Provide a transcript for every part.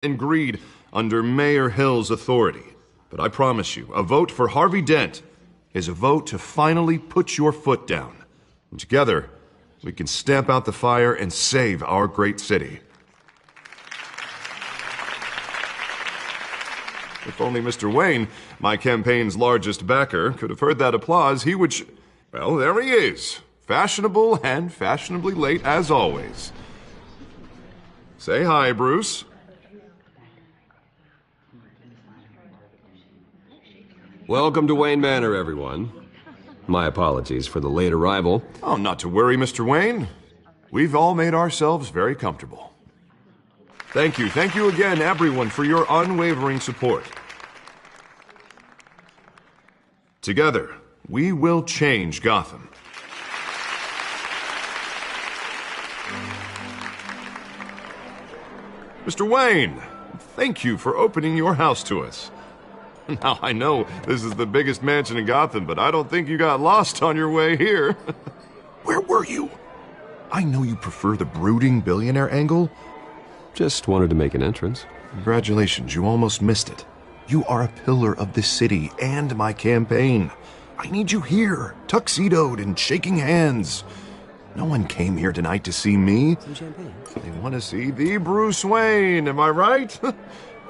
and greed under Mayor Hill's authority. But I promise you, a vote for Harvey Dent is a vote to finally put your foot down. And together, we can stamp out the fire and save our great city. If only Mr. Wayne, my campaign's largest backer, could have heard that applause, he would... Well, there he is. Fashionable and fashionably late as always. Say hi, Bruce. Welcome to Wayne Manor, everyone. My apologies for the late arrival. Oh, not to worry, Mr. Wayne. We've all made ourselves very comfortable. Thank you again, everyone, for your unwavering support. Together, we will change Gotham. Mr. Wayne, thank you for opening your house to us. Now, I know this is the biggest mansion in Gotham, but I don't think you got lost on your way here. Where were you? I know you prefer the brooding billionaire angle. Just wanted to make an entrance. Congratulations, you almost missed it. You are a pillar of this city and my campaign. I need you here, tuxedoed and shaking hands. No one came here tonight to see me. Some champagne. They want to see the Bruce Wayne, am I right?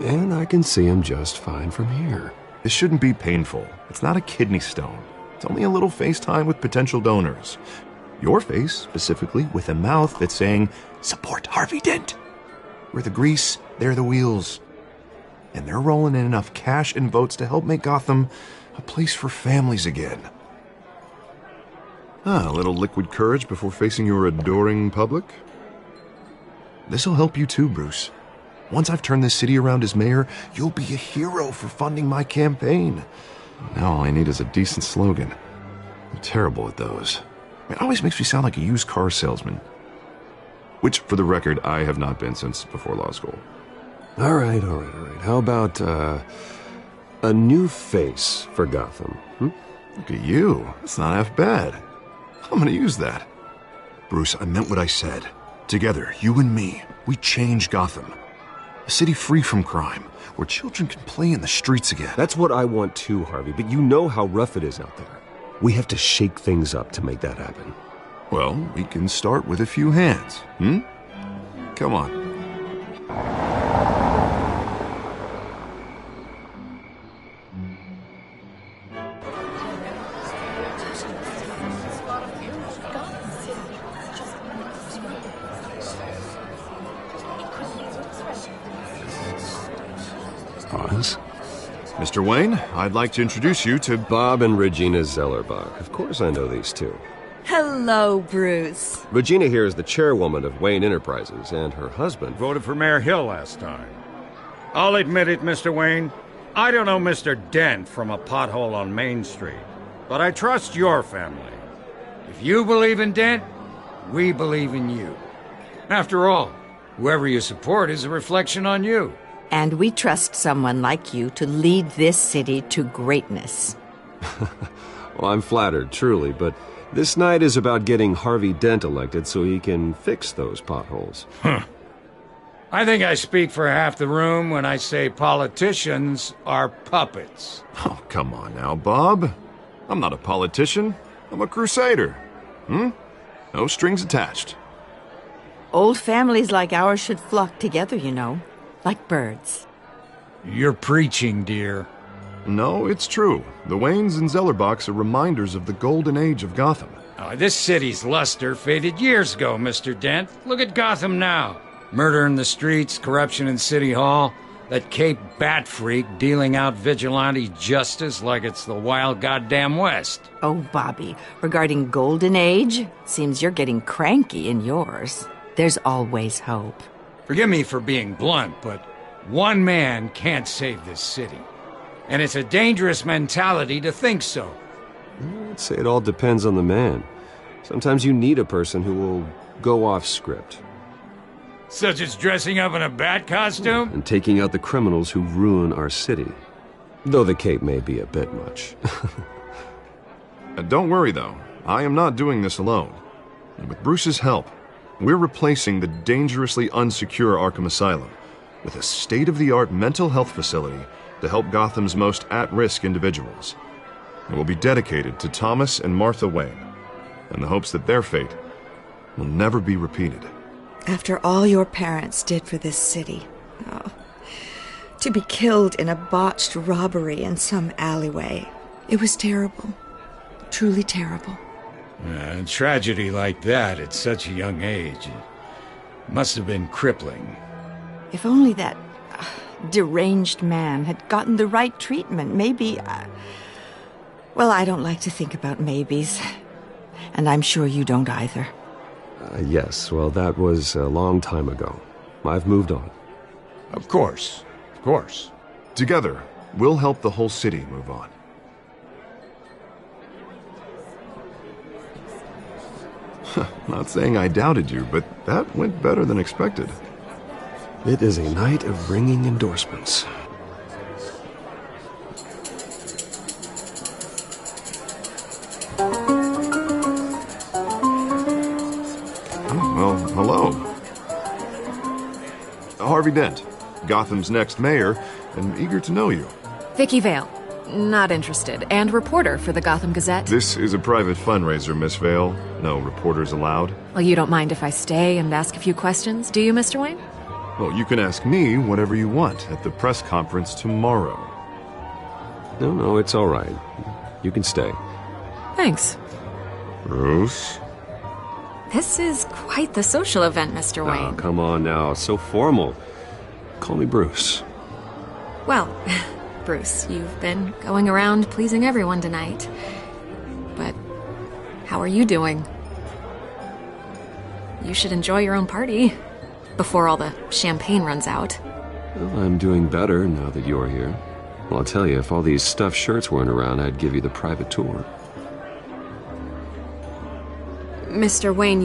And I can see him just fine from here. This shouldn't be painful. It's not a kidney stone. It's only a little FaceTime with potential donors. Your face, specifically, with a mouth that's saying, support Harvey Dent. We're the grease, they're the wheels. And they're rolling in enough cash and votes to help make Gotham a place for families again. A little liquid courage before facing your adoring public. This'll help you too, Bruce. Once I've turned this city around as mayor, you'll be a hero for funding my campaign. Now all I need is a decent slogan. I'm terrible at those. It always makes me sound like a used car salesman. Which, for the record, I have not been since before law school. All right. How about, a new face for Gotham? Look at you. That's not half bad. I'm gonna use that. Bruce, I meant what I said. Together, you and me, we change Gotham. A city free from crime, where children can play in the streets again. That's what I want too, Harvey, but you know how rough it is out there. We have to shake things up to make that happen. Well, we can start with a few hands, Come on. Pause. Mr. Wayne, I'd like to introduce you to Bob and Regina Zellerbach. Of course I know these two. Hello, Bruce. Regina here is the chairwoman of Wayne Enterprises, and her husband Voted for Mayor Hill last time. I'll admit it, Mr. Wayne. I don't know Mr. Dent from a pothole on Main Street, but I trust your family. If you believe in Dent, we believe in you. After all, whoever you support is a reflection on you. And we trust someone like you to lead this city to greatness. Well, I'm flattered, truly, but this night is about getting Harvey Dent elected so he can fix those potholes. I think I speak for half the room when I say politicians are puppets. Oh, come on now, Bob. I'm not a politician. I'm a crusader. No strings attached. Old families like ours should flock together, you know, like birds. You're preaching, dear. No, it's true. The Waynes and Zellerbachs are reminders of the golden age of Gotham. Oh, this city's luster faded years ago, Mr. Dent. Look at Gotham now. Murder in the streets, corruption in City Hall, that Cape Bat freak dealing out vigilante justice like it's the wild goddamn West. Oh, Bobby, regarding Golden Age, seems you're getting cranky in yours. There's always hope. Forgive me for being blunt, but one man can't save this city. And it's a dangerous mentality to think so. I'd say it all depends on the man. Sometimes you need a person who will go off script. Such as dressing up in a bat costume? And taking out the criminals who ruin our city. Though the cape may be a bit much. Don't worry, though. I am not doing this alone. And with Bruce's help, we're replacing the dangerously unsecure Arkham Asylum with a state-of-the-art mental health facility to help Gotham's most at-risk individuals. It will be dedicated to Thomas and Martha Wayne, in the hopes that their fate will never be repeated. After all your parents did for this city, to be killed in a botched robbery in some alleyway, it was terrible. Truly terrible. A tragedy like that at such a young age must have been crippling. If only that deranged man had gotten the right treatment, maybe... Well, I don't like to think about maybes. And I'm sure you don't either. Yes, well, that was a long time ago. I've moved on. Of course. Of course. Together, we'll help the whole city move on. Not saying I doubted you, but that went better than expected. It is a night of ringing endorsements. Well, hello. Harvey Dent, Gotham's next mayor, and eager to know you. Vicky Vale. Not interested. And reporter for the Gotham Gazette. This is a private fundraiser, Miss Vale. No reporters allowed. Well, you don't mind if I stay and ask a few questions, do you, Mr. Wayne? Well, you can ask me whatever you want at the press conference tomorrow. No, it's all right. You can stay. Thanks. Bruce? This is quite the social event, Mr. Oh, Wayne. come on now. So formal. Call me Bruce. Well, Bruce, you've been going around pleasing everyone tonight. But how are you doing? You should enjoy your own party before all the champagne runs out. Well, I'm doing better now that you're here. Well, I'll tell you, if all these stuffed shirts weren't around, I'd give you the private tour. Mr. Wayne,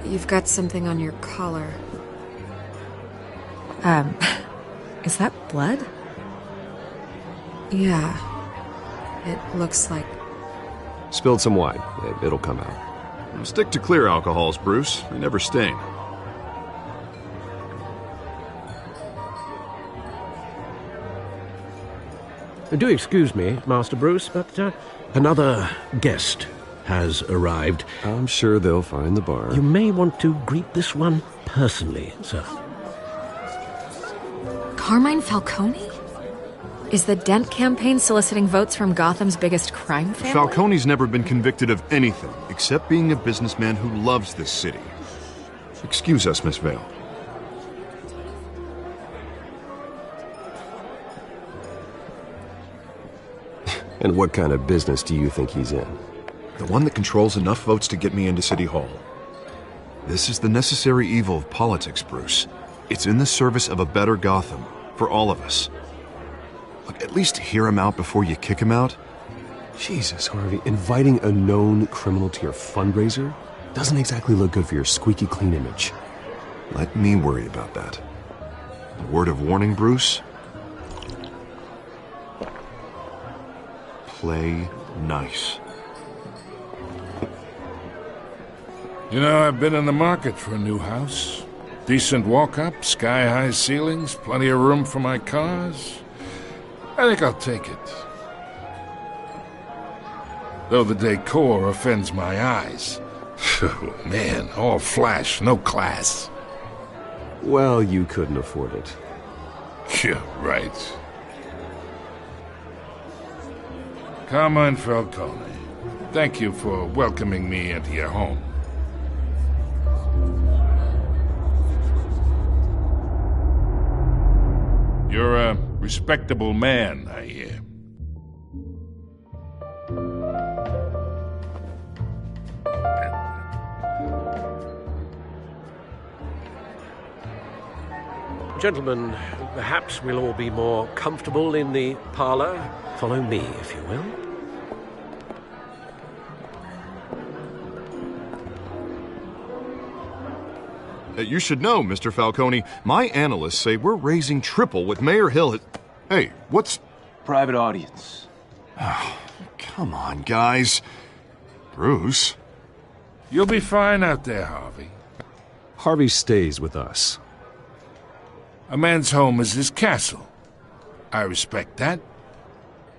you've got something on your collar. Is that blood? Yeah. It looks like... Spilled some wine. It'll come out. Stick to clear alcohols, Bruce. They never stain. Do excuse me, Master Bruce, but another guest has arrived. I'm sure they'll find the bar. You may want to greet this one personally, sir. Carmine Falcone? Is the Dent campaign soliciting votes from Gotham's biggest crime family? Falcone's never been convicted of anything except being a businessman who loves this city. Excuse us, Miss Vale. And what kind of business do you think he's in? The one that controls enough votes to get me into City Hall. This is the necessary evil of politics, Bruce. It's in the service of a better Gotham, for all of us. Look, at least hear him out before you kick him out. Jesus, Harvey, inviting a known criminal to your fundraiser doesn't exactly look good for your squeaky clean image. Let me worry about that. A word of warning, Bruce. Play nice. You know, I've been in the market for a new house. Decent walk-up, sky-high ceilings, plenty of room for my cars. I think I'll take it. Though the decor offends my eyes. Man, all flash, no class. Well, you couldn't afford it. Yeah, right. Carmine Falcone, thank you for welcoming me into your home. You're a respectable man, I hear. Gentlemen, perhaps we'll all be more comfortable in the parlor. Follow me, if you will. You should know, Mr. Falcone, my analysts say we're raising triple what Mayor Hill has... Hey, what's... Private audience. Oh, come on, guys. Bruce? You'll be fine out there, Harvey. Harvey stays with us. A man's home is his castle. I respect that.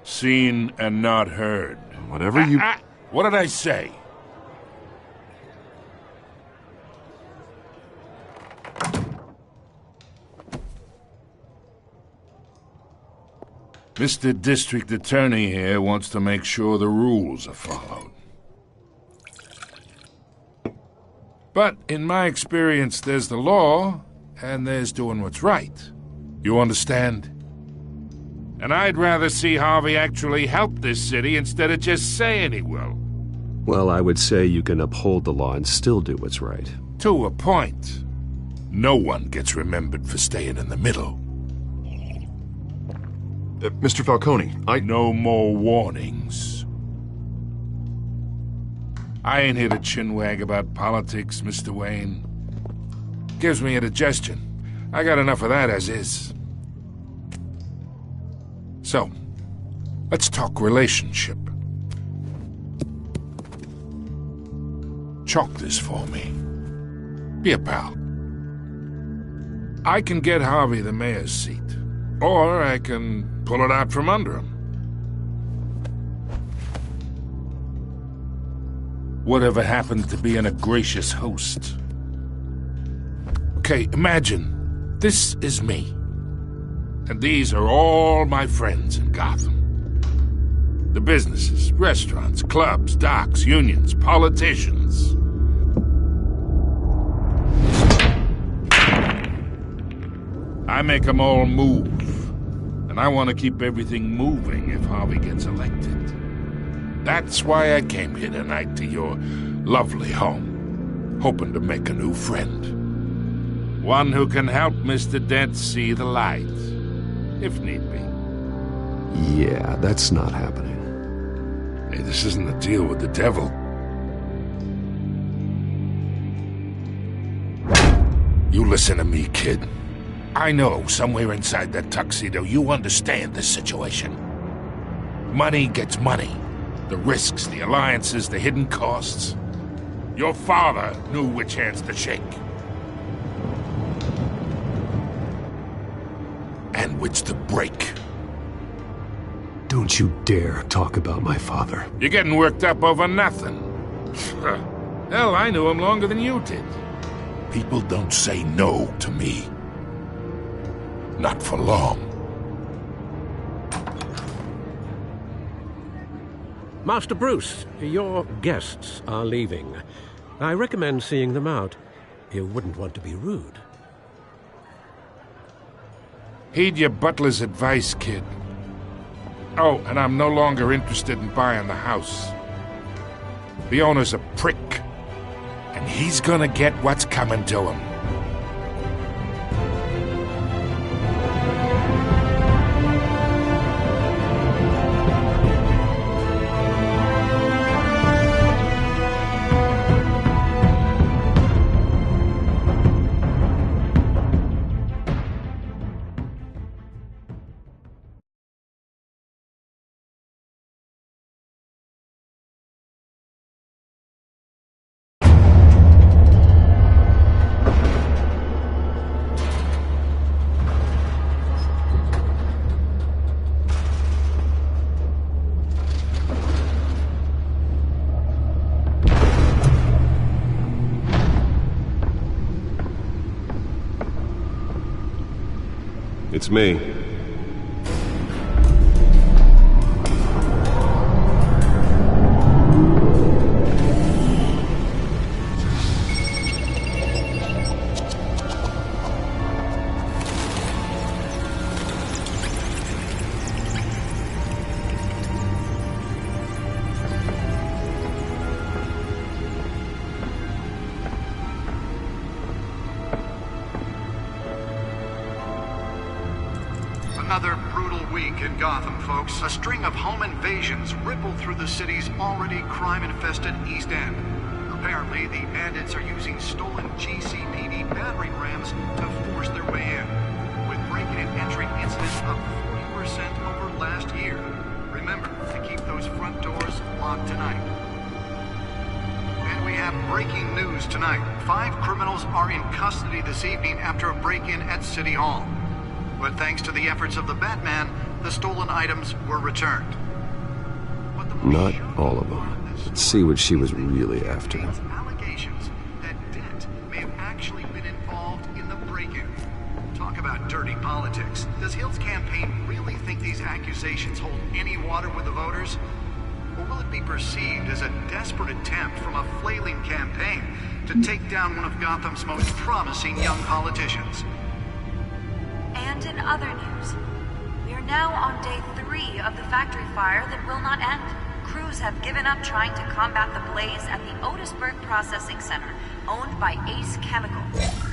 Seen and not heard. Whatever you... What did I say? Mr. District Attorney here wants to make sure the rules are followed. But in my experience, there's the law, and there's doing what's right. You understand? And I'd rather see Harvey actually help this city instead of just saying he will. Well, I would say you can uphold the law and still do what's right. To a point. No one gets remembered for staying in the middle. Mr. Falcone, No more warnings. I ain't here to chinwag about politics, Mr. Wayne. Gives me indigestion. I got enough of that as is. So, let's talk relationship. Chalk this for me. Be a pal. I can get Harvey the mayor's seat, or I can pull it out from under him. Whatever happened to being a gracious host? Okay, imagine this is me. And these are all my friends in Gotham. The businesses, restaurants, clubs, docks, unions, politicians. I make them all move. And I want to keep everything moving if Harvey gets elected. That's why I came here tonight to your lovely home, hoping to make a new friend. One who can help Mr. Dent see the light, if need be. Yeah, that's not happening. Hey, this isn't a deal with the devil. You listen to me, kid. I know somewhere inside that tuxedo you understand this situation. Money gets money. The risks, the alliances, the hidden costs. Your father knew which hands to shake. And which to break. Don't you dare talk about my father. You're getting worked up over nothing. Hell, I knew him longer than you did. People don't say no to me. Not for long. Master Bruce, your guests are leaving. I recommend seeing them out. You wouldn't want to be rude. Heed your butler's advice, kid. Oh, and I'm no longer interested in buying the house. The owner's a prick, and he's gonna get what's coming to him. It's me. Another brutal week in Gotham, folks. A string of home invasions rippled through the city's already crime-infested East End. Apparently, the bandits are using stolen GCPD battering rams to force their way in, with breaking and entering incidents up 40% over last year. Remember to keep those front doors locked tonight. And we have breaking news tonight. 5 criminals are in custody this evening after a break-in at City Hall. But thanks to the efforts of the Batman, the stolen items were returned. Not all of them. Let's see what she was really after. Allegations that Dent may have actually been involved in the break-in. Talk about dirty politics. Does Hill's campaign really think these accusations hold any water with the voters? Or will it be perceived as a desperate attempt from a flailing campaign to take down one of Gotham's most promising young politicians? And in other news, we are now on day 3 of the factory fire that will not end. Crews have given up trying to combat the blaze at the Otisburg Processing Center, owned by Ace Chemical.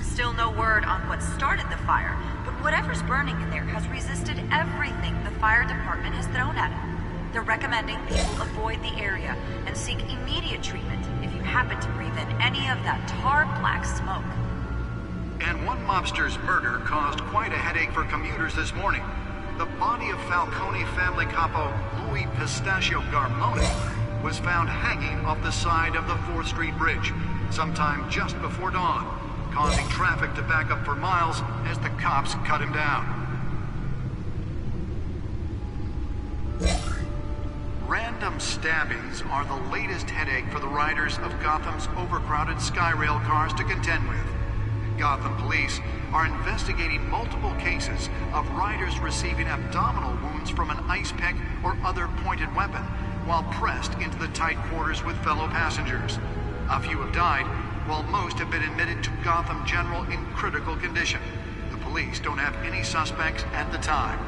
Still no word on what started the fire, but whatever's burning in there has resisted everything the fire department has thrown at it. They're recommending people avoid the area and seek immediate treatment if you happen to breathe in any of that tar-black smoke. And one mobster's murder caused quite a headache for commuters this morning. The body of Falcone family capo Louis Pistachio Garmoni was found hanging off the side of the 4th Street Bridge sometime just before dawn, causing traffic to back up for miles as the cops cut him down. Random stabbings are the latest headache for the riders of Gotham's overcrowded Skyrail cars to contend with. Gotham police are investigating multiple cases of riders receiving abdominal wounds from an ice pick or other pointed weapon while pressed into the tight quarters with fellow passengers. A few have died, while most have been admitted to Gotham General in critical condition. The police don't have any suspects at the time.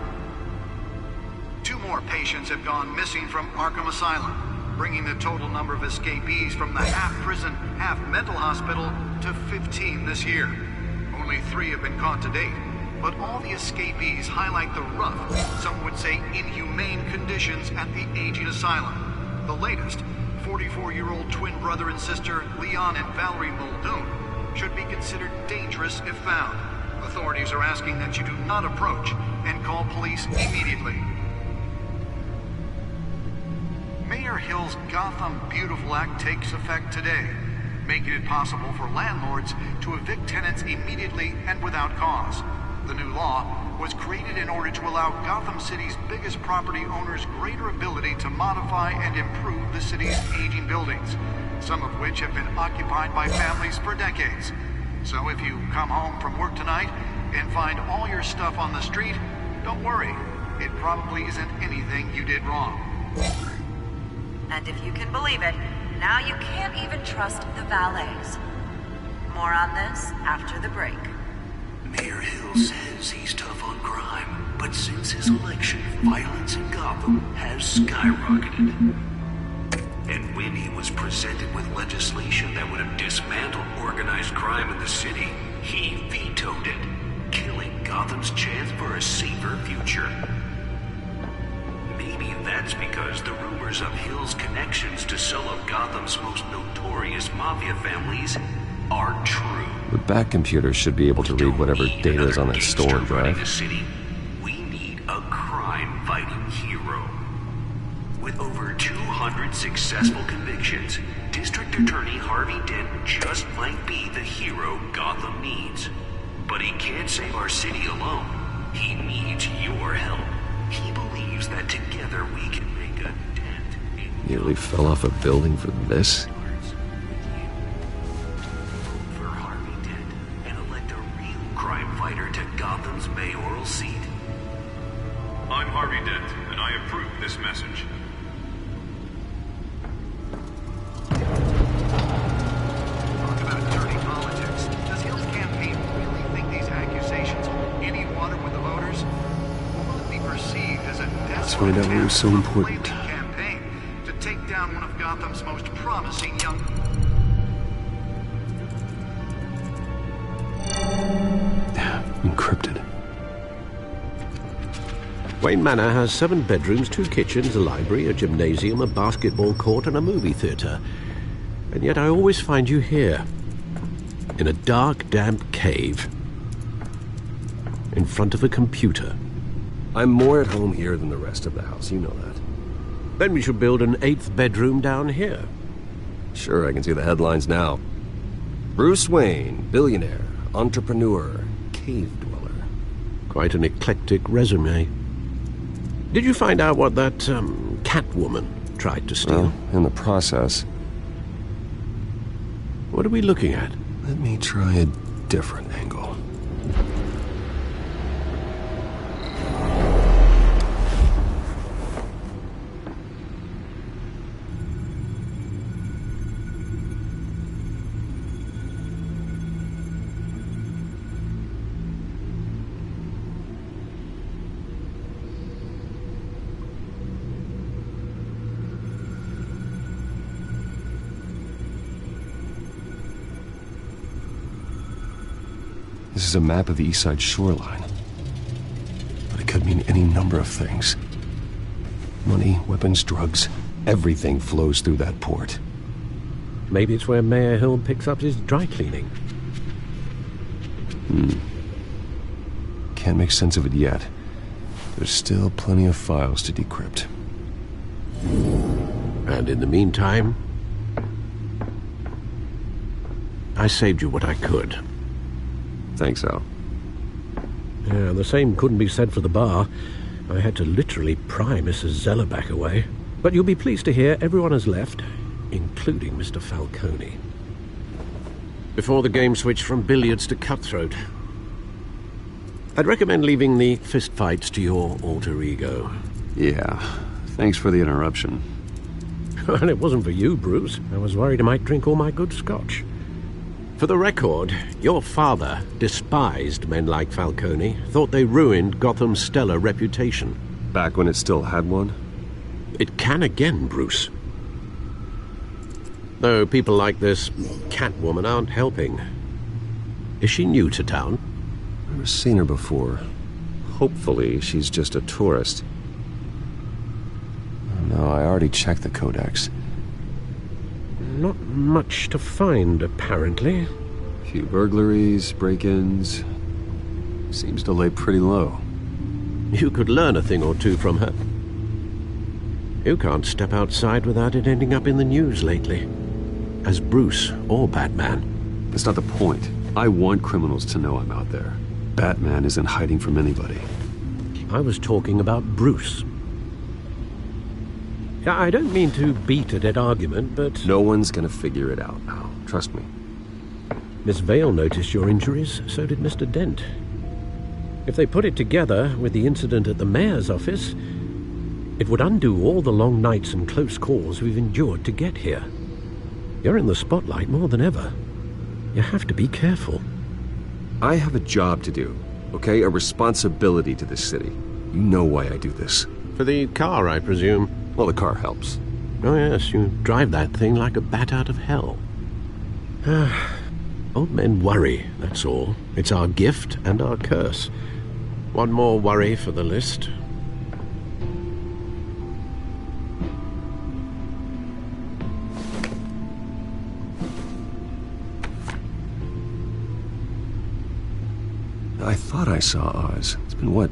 2 more patients have gone missing from Arkham Asylum, bringing the total number of escapees from the half-prison, half-mental hospital to 15 this year. Only 3 have been caught to date, but all the escapees highlight the rough, some would say inhumane conditions at the aging asylum. The latest, 44-year-old twin brother and sister Leon and Valerie Muldoon, should be considered dangerous if found. Authorities are asking that you do not approach and call police immediately. Mayor Hill's Gotham Beautiful Act takes effect today, making it possible for landlords to evict tenants immediately and without cause. The new law was created in order to allow Gotham City's biggest property owners greater ability to modify and improve the city's aging buildings, some of which have been occupied by families for decades. So if you come home from work tonight and find all your stuff on the street, don't worry. It probably isn't anything you did wrong. And if you can believe it, now you can't even trust the valets. More on this after the break. Mayor Hill says he's tough on crime, but since his election, violence in Gotham has skyrocketed. And when he was presented with legislation that would have dismantled organized crime in the city, he vetoed it, killing Gotham's chance for a safer future. Maybe that's because the rumors of Hill's connections to some of Gotham's most notorious mafia families are true. The back computer should be able to read whatever data is on that storage drive. The city, we need a crime-fighting hero. With over 200 successful convictions, District Attorney Harvey Dent just might be the hero Gotham needs. But he can't save our city alone. He needs your help. He believes that together we can make a dent. Nearly fell off a building for this? Vote for Harvey Dent and elect a real crime fighter to Gotham's mayoral seat. I'm Harvey Dent, and I approve this message. Talk about dirty politics. Does Hill's campaign really think these accusations hold any water with the voters? Or will it be perceived as a desperate find out what was so important. campaign to take down one of Gotham's most promising young... Encrypted. Wayne Manor has 7 bedrooms, 2 kitchens, a library, a gymnasium, a basketball court, and a movie theater. And yet I always find you here, in a dark, damp cave, in front of a computer. I'm more at home here than the rest of the house, you know that. Then we should build an 8th bedroom down here. Sure, I can see the headlines now. Bruce Wayne, billionaire, entrepreneur, cave dweller. Quite an eclectic resume. Did you find out what that, Catwoman tried to steal? Well, in the process. What are we looking at? Let me try a different angle. This is a map of the east side shoreline. But it could mean any number of things. Money, weapons, drugs, everything flows through that port. Maybe it's where Mayor Hill picks up his dry cleaning. Can't make sense of it yet. There's still plenty of files to decrypt. And in the meantime, I saved you what I could. Thanks, Al. Yeah, the same couldn't be said for the bar. I had to literally pry Mrs. Zellerback away. But you'll be pleased to hear everyone has left, including Mr. Falcone. Before the game switched from billiards to cutthroat. I'd recommend leaving the fistfights to your alter ego. Yeah, thanks for the interruption. Well, it wasn't for you, Bruce. I was worried I might drink all my good scotch. For the record, your father despised men like Falcone, thought they ruined Gotham's stellar reputation. Back when it still had one? It can again, Bruce. Though people like this Catwoman aren't helping. Is she new to town? Never seen her before. Hopefully, she's just a tourist. No, I already checked the codex. Not much to find, apparently. Few burglaries, break-ins. Seems to lay pretty low. You could learn a thing or two from her. You can't step outside without it ending up in the news lately. As Bruce or Batman. That's not the point. I want criminals to know I'm out there. Batman isn't hiding from anybody. I was talking about Bruce. I don't mean to beat a dead argument, but... No one's gonna figure it out now. Trust me. Miss Vale noticed your injuries, so did Mr. Dent. If they put it together with the incident at the mayor's office, it would undo all the long nights and close calls we've endured to get here. You're in the spotlight more than ever. You have to be careful. I have a job to do, okay? A responsibility to this city. You know why I do this. For the car, I presume. Well, the car helps. Oh, yes, you drive that thing like a bat out of hell. Old men worry, that's all. It's our gift and our curse. One more worry for the list. I thought I saw Oz. It's been, what,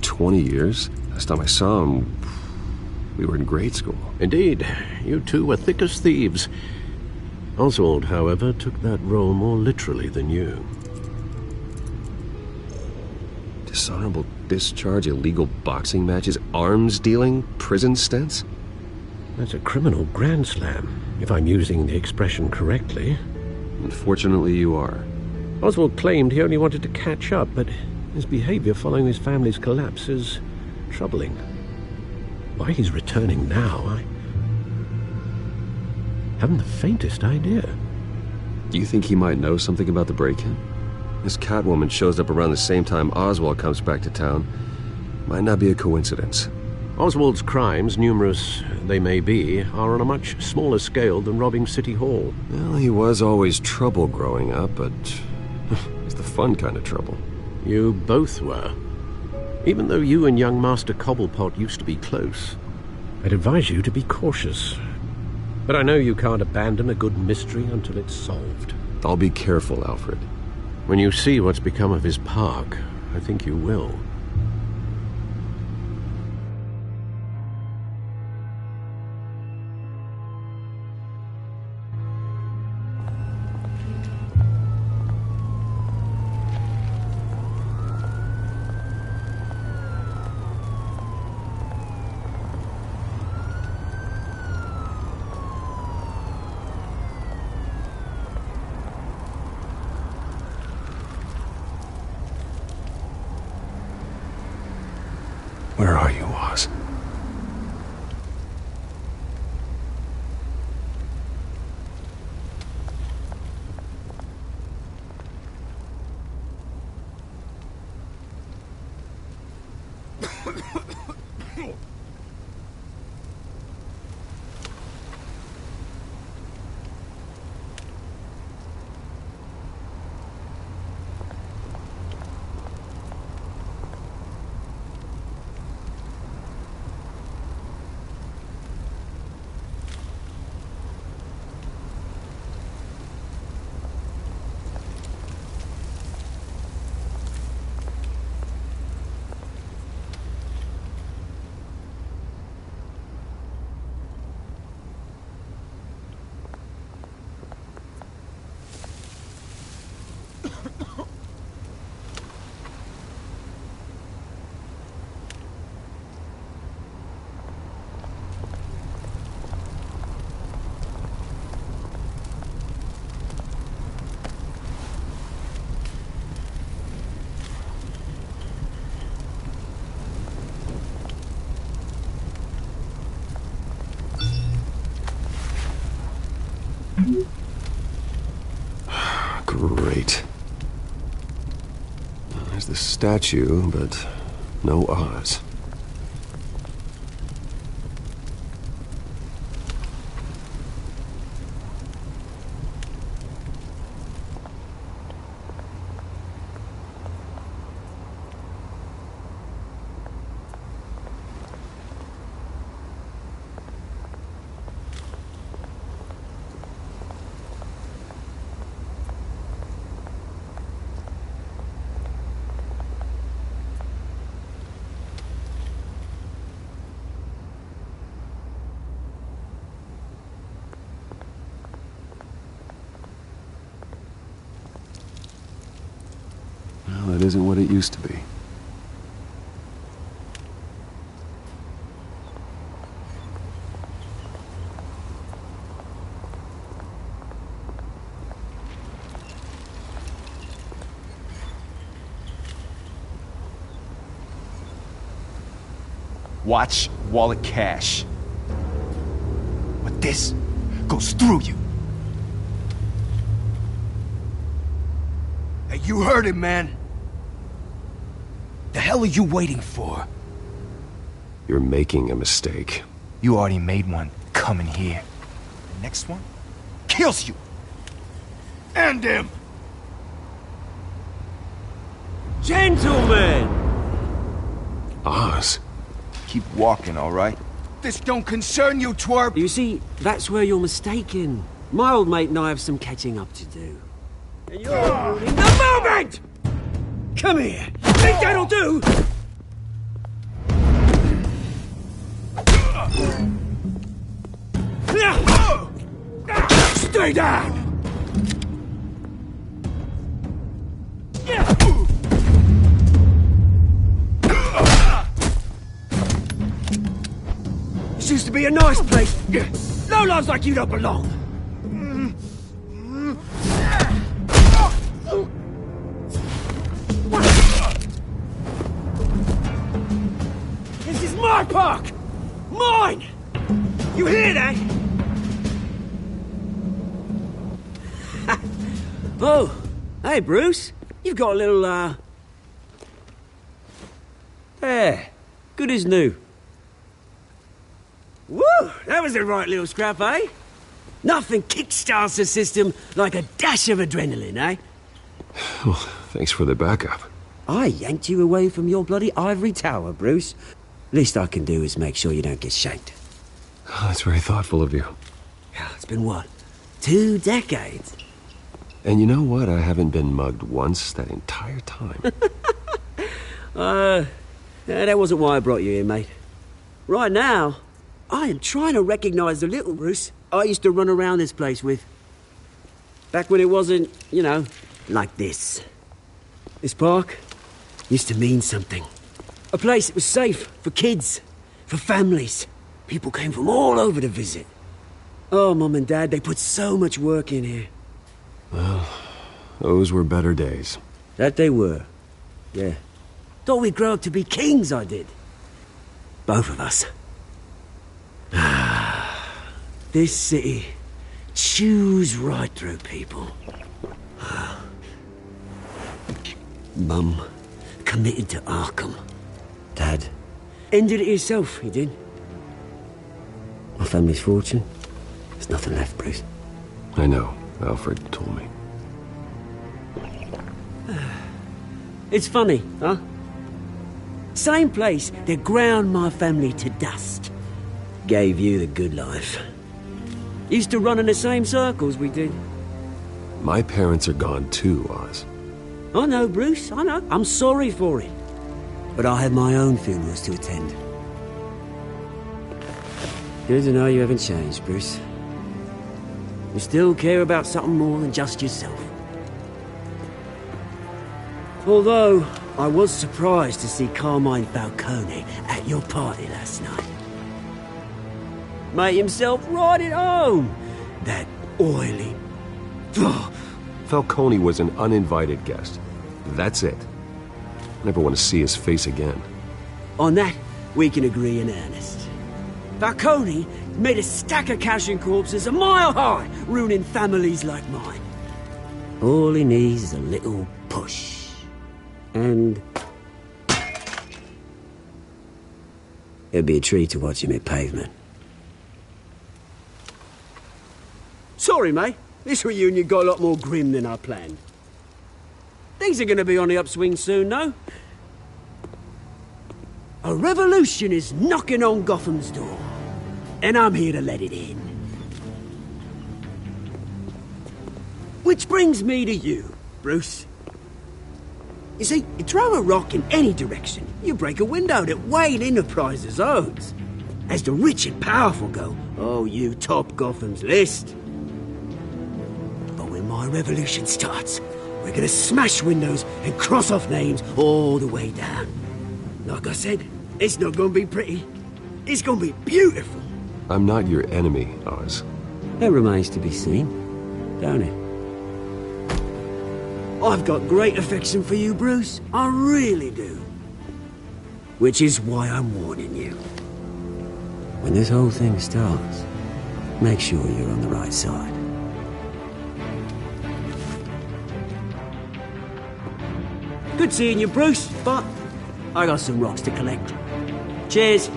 20 years? Last time I saw him, we were in grade school. Indeed. You two were thick as thieves. Oswald, however, took that role more literally than you. Dishonorable discharge, illegal boxing matches, arms dealing, prison stints? That's a criminal grand slam, if I'm using the expression correctly. Unfortunately, you are. Oswald claimed he only wanted to catch up, but his behavior following his family's collapse is troubling. Why he's returning now, I haven't the faintest idea. Do you think he might know something about the break-in? This Catwoman shows up around the same time Oswald comes back to town. Might not be a coincidence. Oswald's crimes, numerous they may be, are on a much smaller scale than robbing City Hall. Well, he was always trouble growing up, but it's the fun kind of trouble. You both were. Even though you and young Master Cobblepot used to be close, I'd advise you to be cautious. But I know you can't abandon a good mystery until it's solved. I'll be careful, Alfred. When you see what's become of his park, I think you will. Where are you, Oz? Great. There's the statue, but no Oz. Well, it isn't what it used to be. Watch wallet cash. But this goes through you. Hey, you heard it, man. The hell are you waiting for? You're making a mistake. You already made one coming here. The next one kills you. And him. Gentlemen! Oz. Keep walking, all right? This don't concern you, twerp! You see, that's where you're mistaken. My old mate and I have some catching up to do. And you're ruining the moment! Come here! Think that'll do? Stay down! This used to be a nice place. No lives like you don't belong. This is my park! Mine! You hear that? Oh, hey Bruce. You've got a little, There. Good as new. Woo! That was the right little scrap, eh? Nothing kickstarts the system like a dash of adrenaline, eh? Well, thanks for the backup. I yanked you away from your bloody ivory tower, Bruce. Least I can do is make sure you don't get shanked. Oh, that's very thoughtful of you. Yeah, it's been what? 2 decades? And you know what? I haven't been mugged once that entire time. That wasn't why I brought you here, mate. Right now, I am trying to recognize the little Bruce I used to run around this place with. Back when it wasn't, you know, like this. This park used to mean something. A place that was safe for kids, for families. People came from all over to visit. Oh, Mum and Dad, they put so much work in here. Well, those were better days. That they were. Yeah. Thought we'd grow up to be kings, I did. Both of us. This city chews right through people. Mum committed to Arkham. Dad ended it himself, he did. My family's fortune. There's nothing left, Bruce. I know. Alfred told me. It's funny, huh? Same place that ground my family to dust. Gave you the good life. Used to run in the same circles we did. My parents are gone too, Oz. I know, Bruce, I know. I'm sorry for it. But I have my own funerals to attend. Good to know you haven't changed, Bruce. You still care about something more than just yourself. Although, I was surprised to see Carmine Falcone at your party last night. Made himself right at home. That oily... Falcone was an uninvited guest. That's it. Never want to see his face again. On that, we can agree in earnest. Falcone made a stack of cash and corpses a mile high, ruining families like mine. All he needs is a little push. And... it'd be a treat to watch him hit pavement. Sorry, mate. This reunion got a lot more grim than I planned. Things are going to be on the upswing soon, though. A revolution is knocking on Gotham's door. And I'm here to let it in. Which brings me to you, Bruce. You see, you throw a rock in any direction, you break a window that Wayne Enterprises owns. As the rich and powerful go, oh, you top Gotham's list. But when my revolution starts, we're gonna smash windows and cross off names all the way down. Like I said, it's not gonna be pretty. It's gonna be beautiful. I'm not your enemy, Oz. That remains to be seen, don't it? I've got great affection for you, Bruce. I really do. Which is why I'm warning you. When this whole thing starts, make sure you're on the right side. Good seeing you, Bruce, but I got some rocks to collect. Cheers.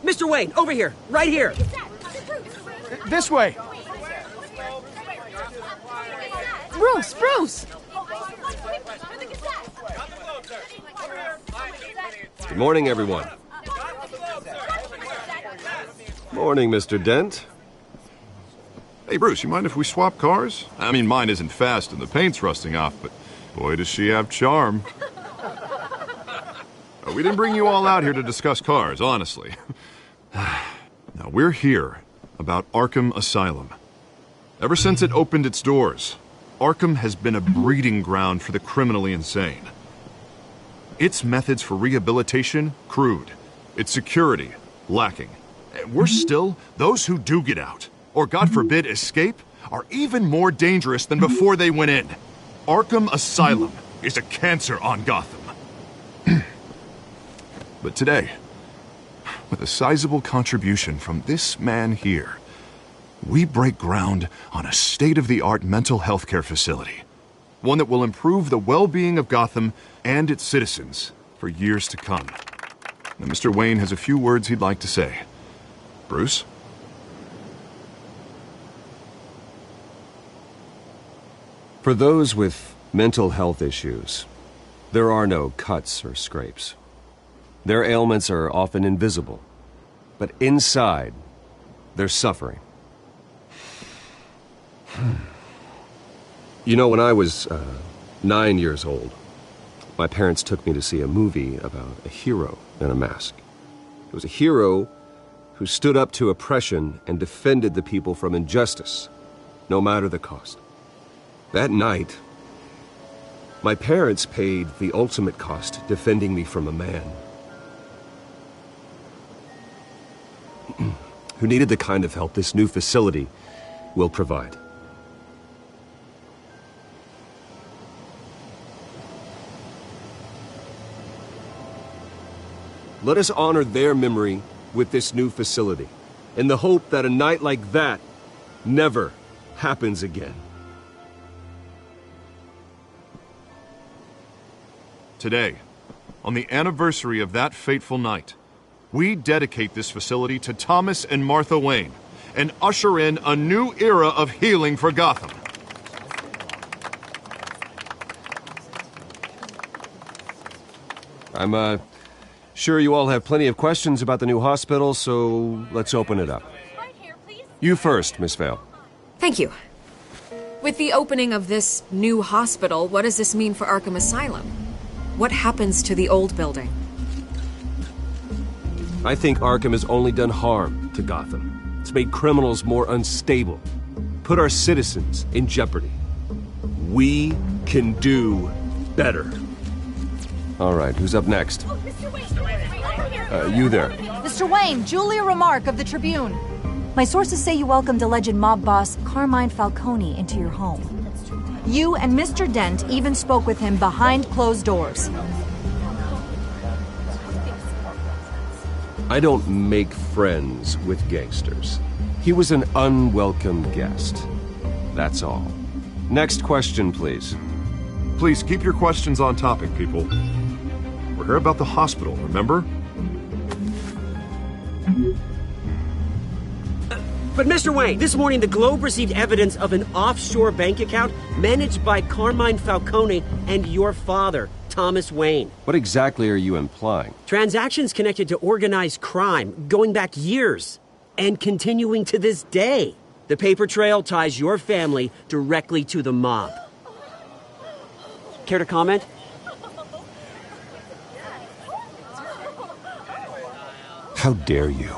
Mr. Wayne, over here, right here. This way. Bruce! Good morning, everyone. Morning, Mr. Dent. Hey, Bruce, you mind if we swap cars? I mean, mine isn't fast and the paint's rusting off, but boy, does she have charm. We didn't bring you all out here to discuss cars, honestly. Now, we're here about Arkham Asylum. Ever since it opened its doors, Arkham has been a breeding ground for the criminally insane. Its methods for rehabilitation, crude. Its security, lacking. And worse still, those who do get out, or God forbid escape, are even more dangerous than before they went in. Arkham Asylum is a cancer on Gotham. But today, with a sizable contribution from this man here, we break ground on a state-of-the-art mental health care facility. One that will improve the well-being of Gotham and its citizens for years to come. Now, Mr. Wayne has a few words he'd like to say. Bruce? For those with Mental health issues. There are no cuts or scrapes. Their ailments are often invisible, but inside, they're suffering. You know, when I was 9 years old, my parents took me to see a movie about a hero in a mask. It was a hero who stood up to oppression and defended the people from injustice, no matter the cost. That night, my parents paid the ultimate cost defending me from a man who needed the kind of help this new facility will provide. Let us honor their memory with this new facility, in the hope that a night like that never happens again. Today, on the anniversary of that fateful night, we dedicate this facility to Thomas and Martha Wayne and usher in a new era of healing for Gotham. I'm, sure you all have plenty of questions about the new hospital, so let's open it up. You first, Miss Vale. Thank you. With the opening of this new hospital, what does this mean for Arkham Asylum? What happens to the old building? I think Arkham has only done harm to Gotham. It's made criminals more unstable, put our citizens in jeopardy. We can do better. All right, who's up next? You there. Mr. Wayne, Julia Remark of the Tribune. My sources say you welcomed alleged mob boss Carmine Falcone into your home. You and Mr. Dent even spoke with him behind closed doors. I don't make friends with gangsters. He was an unwelcome guest. That's all. Next question, please. Please keep your questions on topic, people. We're here about the hospital, remember? But Mr. Wayne, this morning the Globe received evidence of an offshore bank account managed by Carmine Falcone and your father, Thomas Wayne. What exactly are you implying? Transactions connected to organized crime, going back years, and continuing to this day. The paper trail ties your family directly to the mob. Care to comment? How dare you?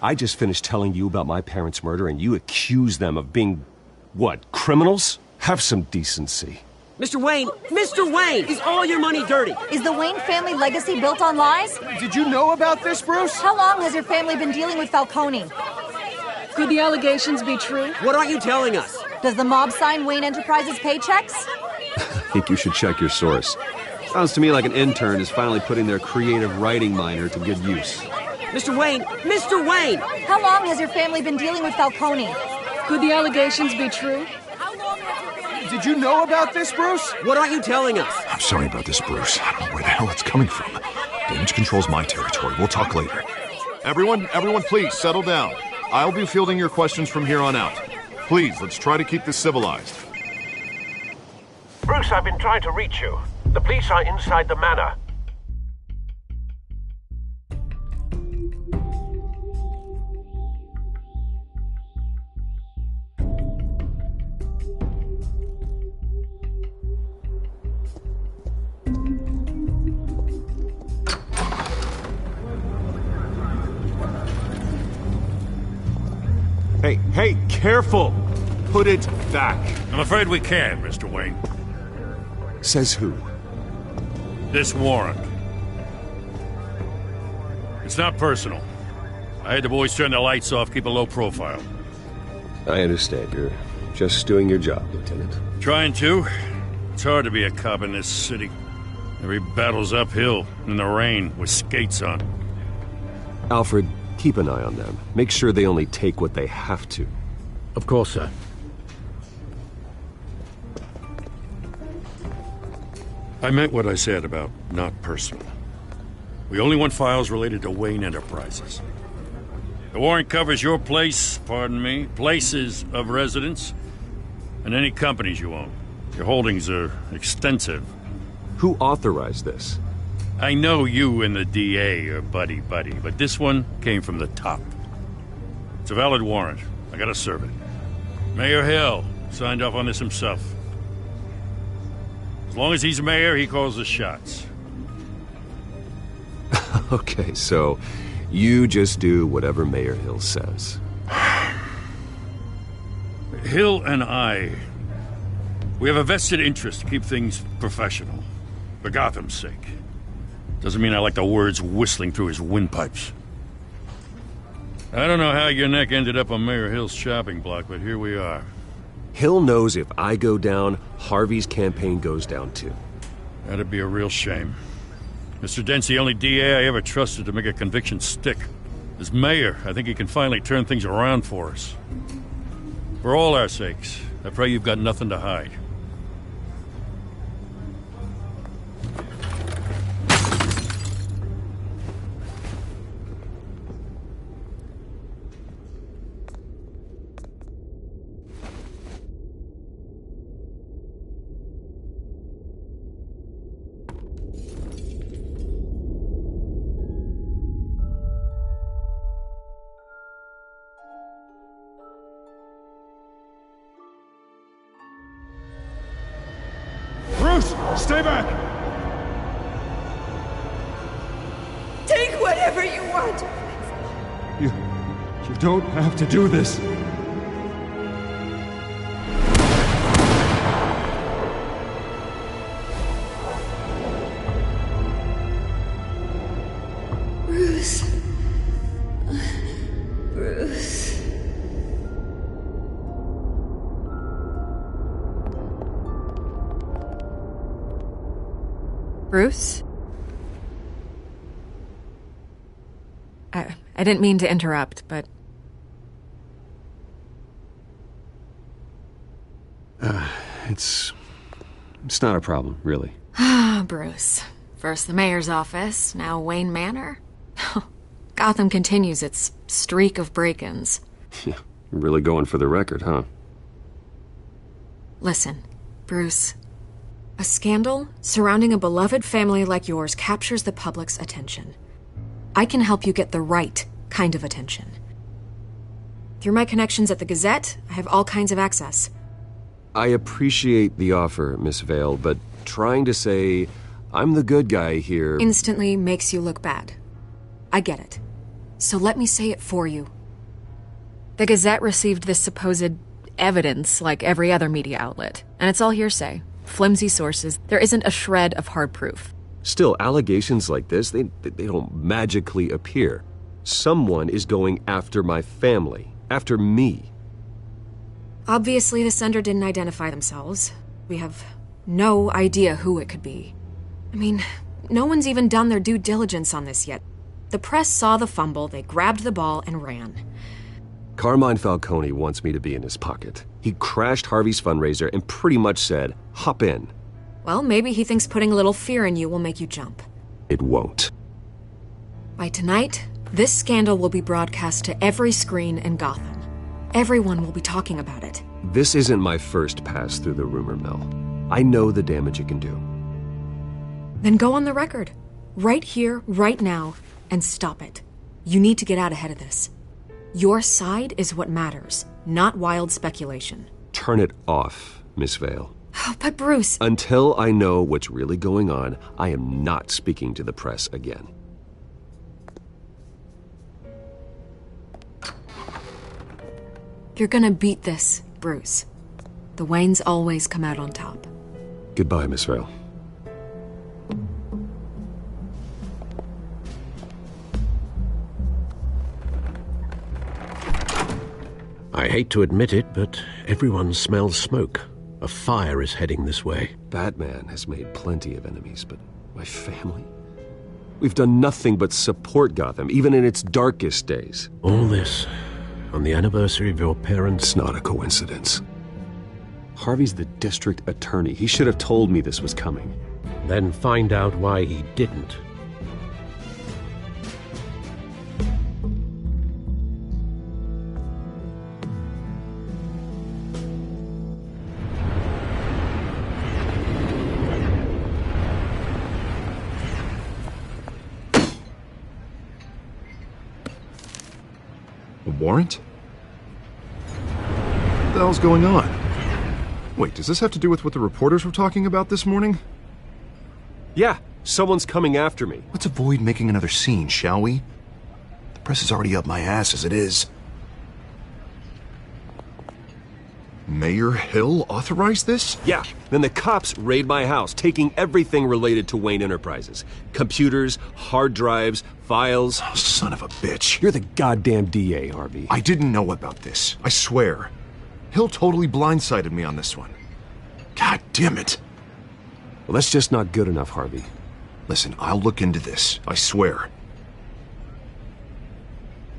I just finished telling you about my parents' murder and you accuse them of being, what, criminals? Have some decency. Mr. Wayne, is all your money dirty? Is the Wayne family legacy built on lies? Did you know about this, Bruce? How long has your family been dealing with Falcone? Could the allegations be true? What aren't you telling us? Does the mob sign Wayne Enterprises paychecks? I think you should check your source. Sounds to me like an intern is finally putting their creative writing minor to good use. Mr. Wayne! How long has your family been dealing with Falcone? Could the allegations be true? Did you know about this, Bruce? What aren't you telling us? I'm sorry about this, Bruce. I don't know where the hell it's coming from. Damage control's my territory. We'll talk later. Everyone, please, settle down. I'll be fielding your questions from here on out. Please, let's try to keep this civilized. Bruce, I've been trying to reach you. The police are inside the manor. Hey, careful! Put it back. I'm afraid we can't, Mr. Wayne. Says who? This warrant. It's not personal. I had the boys turn the lights off, keep a low profile. I understand. You're just doing your job, Lieutenant. Trying to. It's hard to be a cop in this city. Every battle's uphill, in the rain, with skates on. Alfred, keep an eye on them. Make sure they only take what they have to. Of course, sir. I meant what I said about not personal. We only want files related to Wayne Enterprises. The warrant covers your places of residence, and any companies you own. Your holdings are extensive. Who authorized this? I know you and the DA are buddy-buddy, but this one came from the top. It's a valid warrant. I gotta serve it. Mayor Hill signed off on this himself. As long as he's mayor, he calls the shots. Okay, so you just do whatever Mayor Hill says. Hill and I, we have a vested interest to keep things professional. For Gotham's sake. Doesn't mean I like the words whistling through his windpipes. I don't know how your neck ended up on Mayor Hill's shopping block, but here we are. Hill knows if I go down, Harvey's campaign goes down too. That'd be a real shame. Mr. Dent's the only DA I ever trusted to make a conviction stick. As mayor, I think he can finally turn things around for us. For all our sakes, I pray you've got nothing to hide. Bruce, stay back! Take whatever you want. You don't have to do this. Bruce. Bruce. Bruce? I didn't mean to interrupt, but... It's not a problem, really. Ah, Bruce. First the mayor's office, now Wayne Manor. Gotham continues its streak of break-ins. Yeah, you're really going for the record, huh? Listen, Bruce. A scandal surrounding a beloved family like yours captures the public's attention. I can help you get the right kind of attention. Through my connections at the Gazette, I have all kinds of access. I appreciate the offer, Miss Vale, but trying to say I'm the good guy here... instantly makes you look bad. I get it. So let me say it for you. The Gazette received this supposed evidence like every other media outlet, and it's all hearsay. Flimsy sources. There isn't a shred of hard proof. Still, allegations like this, they don't magically appear. Someone is going after my family, after me. Obviously, the sender didn't identify themselves. We have no idea who it could be. I mean, no one's even done their due diligence on this yet. The press saw the fumble, they grabbed the ball and ran. Carmine Falcone wants me to be in his pocket. He crashed Harvey's fundraiser and pretty much said, hop in. Well, maybe he thinks putting a little fear in you will make you jump. It won't. By tonight, this scandal will be broadcast to every screen in Gotham. Everyone will be talking about it. This isn't my first pass through the rumor mill. I know the damage it can do. Then go on the record. Right here, right now, and stop it. You need to get out ahead of this. Your side is what matters, not wild speculation. Turn it off, Miss Vale. Oh, but Bruce... Until I know what's really going on, I am not speaking to the press again. You're gonna beat this, Bruce. The Waynes always come out on top. Goodbye, Miss Vale. I hate to admit it, but everyone smells smoke. A fire is heading this way. Batman has made plenty of enemies, but my family? We've done nothing but support Gotham, even in its darkest days. All this on the anniversary of your parents'... It's not a coincidence. Harvey's the district attorney. He should have told me this was coming. Then find out why he didn't. warrant? What the hell's going on? Wait, does this have to do with what the reporters were talking about this morning? Yeah, someone's coming after me. Let's avoid making another scene, shall we? The press is already up my ass as it is. Mayor Hill authorized this? Yeah, then the cops raid my house, taking everything related to Wayne Enterprises. Computers, hard drives, files. Oh, son of a bitch. You're the goddamn DA, Harvey. I didn't know about this. I swear. Hill totally blindsided me on this one. God damn it. Well, that's just not good enough, Harvey. Listen, I'll look into this. I swear.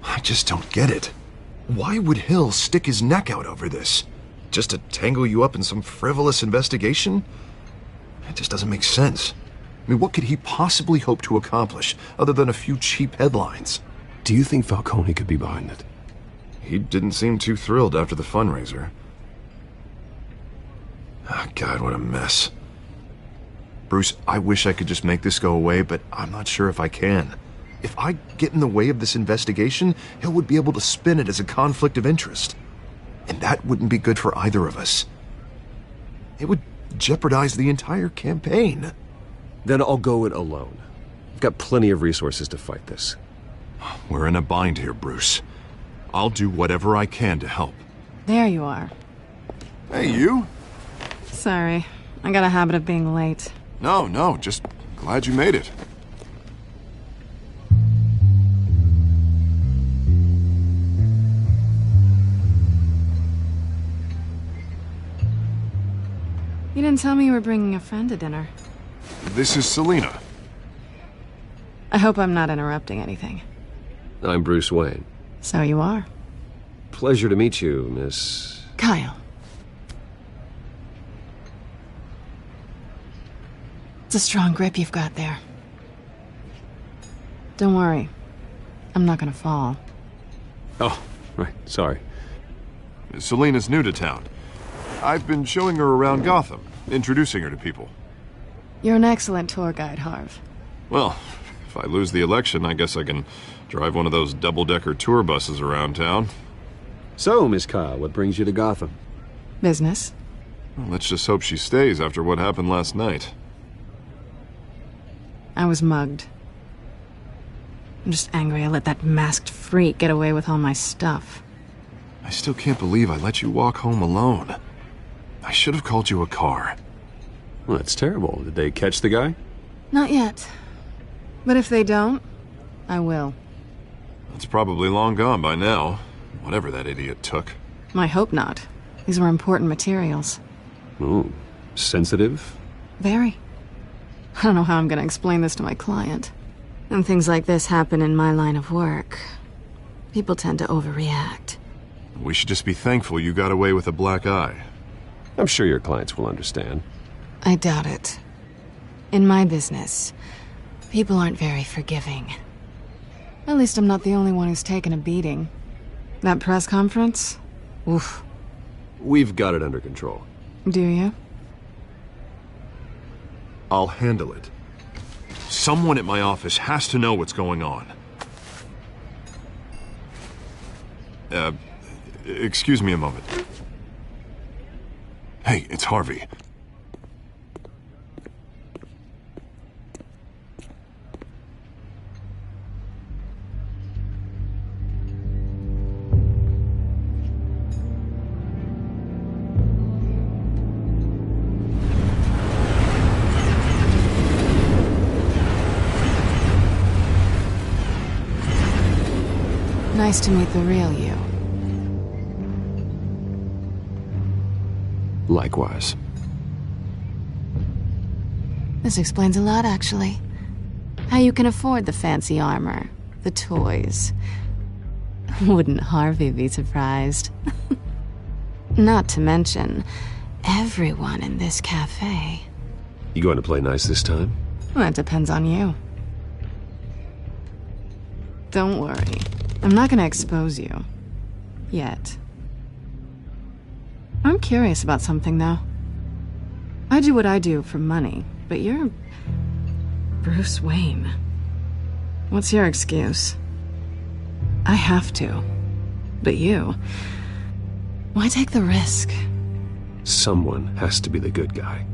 I just don't get it. Why would Hill stick his neck out over this? Just to tangle you up in some frivolous investigation? It just doesn't make sense. I mean, what could he possibly hope to accomplish other than a few cheap headlines? Do you think Falcone could be behind it? He didn't seem too thrilled after the fundraiser. Oh, God, what a mess. Bruce, I wish I could just make this go away, but I'm not sure if I can. If I get in the way of this investigation, Hill would be able to spin it as a conflict of interest. And that wouldn't be good for either of us. It would jeopardize the entire campaign. Then I'll go it alone. I've got plenty of resources to fight this. We're in a bind here, Bruce. I'll do whatever I can to help. There you are. Hey, you? Sorry. I got a habit of being late. No, just glad you made it. You didn't tell me you were bringing a friend to dinner. This is Selina. I hope I'm not interrupting anything. I'm Bruce Wayne. So you are. Pleasure to meet you, Miss... Kyle. It's a strong grip you've got there. Don't worry. I'm not gonna fall. Oh, right, sorry. Selina's new to town. I've been showing her around Gotham, introducing her to people. You're an excellent tour guide, Harv. Well, if I lose the election, I guess I can drive one of those double-decker tour buses around town. So, Miss Kyle, what brings you to Gotham? Business. Well, let's just hope she stays after what happened last night. I was mugged. I'm just angry I let that masked freak get away with all my stuff. I still can't believe I let you walk home alone. I should have called you a car. Well, that's terrible. Did they catch the guy? Not yet. But if they don't, I will. It's probably long gone by now, whatever that idiot took. I hope not. These were important materials. Ooh, sensitive? Very. I don't know how I'm going to explain this to my client. And things like this happen in my line of work. People tend to overreact. We should just be thankful you got away with a black eye. I'm sure your clients will understand. I doubt it. In my business, people aren't very forgiving. At least I'm not the only one who's taken a beating. That press conference? Oof. We've got it under control. Do you? I'll handle it. Someone at my office has to know what's going on. Excuse me a moment. Hey, it's Harvey. Nice to meet the real you. Likewise. This explains a lot, actually. How you can afford the fancy armor, the toys. Wouldn't Harvey be surprised? Not to mention, everyone in this cafe. You going to play nice this time? Well, that depends on you. Don't worry. I'm not gonna expose you. Yet. I'm curious about something, though. I do what I do for money, but you're... Bruce Wayne. What's your excuse? I have to. But you... why take the risk? Someone has to be the good guy.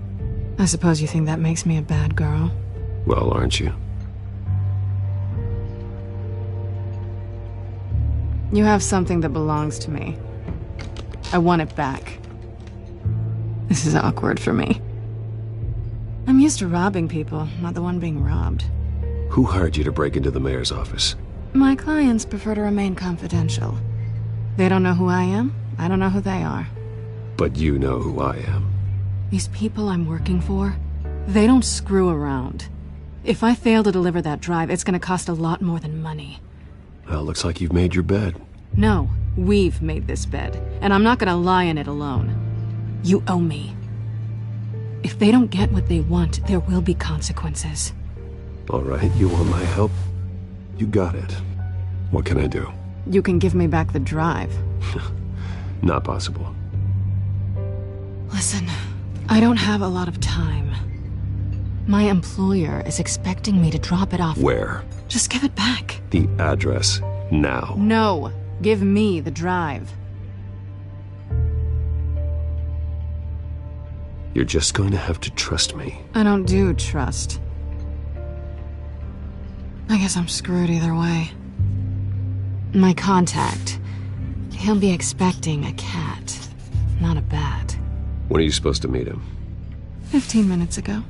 I suppose you think that makes me a bad girl? Well, aren't you? You have something that belongs to me. I want it back. This is awkward for me. I'm used to robbing people, not the one being robbed. Who hired you to break into the mayor's office? My clients prefer to remain confidential. They don't know who I am, I don't know who they are. But you know who I am. These people I'm working for, they don't screw around. If I fail to deliver that drive, it's gonna cost a lot more than money. Well, looks like you've made your bed. No, we've made this bed, and I'm not gonna lie in it alone. You owe me. If they don't get what they want, there will be consequences. All right, you want my help? You got it. What can I do? You can give me back the drive. Not possible. Listen, I don't have a lot of time. My employer is expecting me to drop it off. Where? Just give it back. The address, now. No, give me the drive. You're just going to have to trust me. I don't do trust. I guess I'm screwed either way. My contact, he'll be expecting a cat, not a bat. When are you supposed to meet him? 15 minutes ago.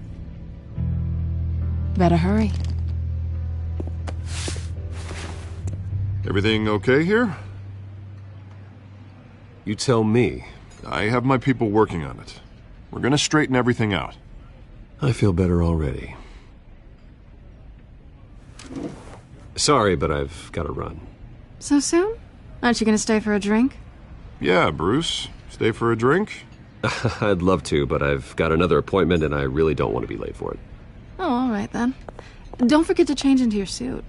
Better hurry. Everything okay here? You tell me. I have my people working on it. We're gonna straighten everything out. I feel better already. Sorry, but I've got to run. So soon? Aren't you gonna stay for a drink? Yeah, Bruce. Stay for a drink? I'd love to, but I've got another appointment and I really don't want to be late for it. Oh, all right then. Don't forget to change into your suit.